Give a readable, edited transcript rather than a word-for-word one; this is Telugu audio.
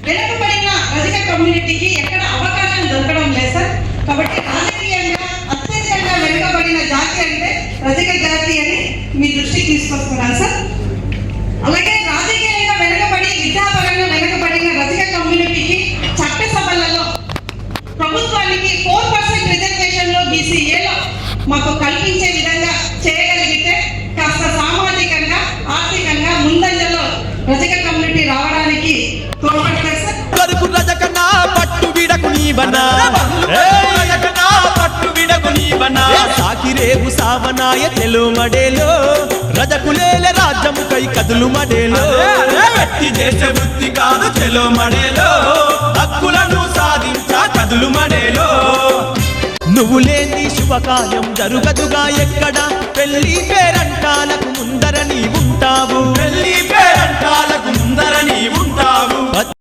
వెనుకబడిన రజక కమ్యూనిటీకి ఎక్కడ అవకాశం దొరకడం లేదు సార్. కాబట్టి రాజకీయంగా అత్యధికంగా వెనుకబడిన జాతి అంటే రజక జాతి అని మీ దృష్టికి తీసుకొస్తున్నాను సార్. అలాగే రాజకీయంగా వెనుకబడి విద్యాపరంగా వెనుకబడిన రజక కమ్యూనిటీకి చట్టసభలలో ప్రభుత్వానికి 4% రిజర్వేషన్లో BCAలో మాకు కల్పించే విధంగా చేయగలిగితే కాస్త సామాజికంగా ఆర్థికంగా ముందంజలో రజక కమ్యూనిటీ రావడానికి తోడ్పడతారు సార్. పట్టు విడకు నీవనా సాకిరేవు సావనాయ తెలు మడేలో రజకులేల రాజ్యము కై కదులు మడేలో వ్యక్తి చేసే వృత్తి కాదు చెలో మడేలో హక్కులను సాధించా కదులు మడేలో నువ్వు లేని శుభకార్యం జరుగదుగా ఎక్కడ పెళ్లి పేరంటాలకు ముందర నీ ఉంటావు పెళ్లి పేరంటాలకు ముందర నీ ఉంటావు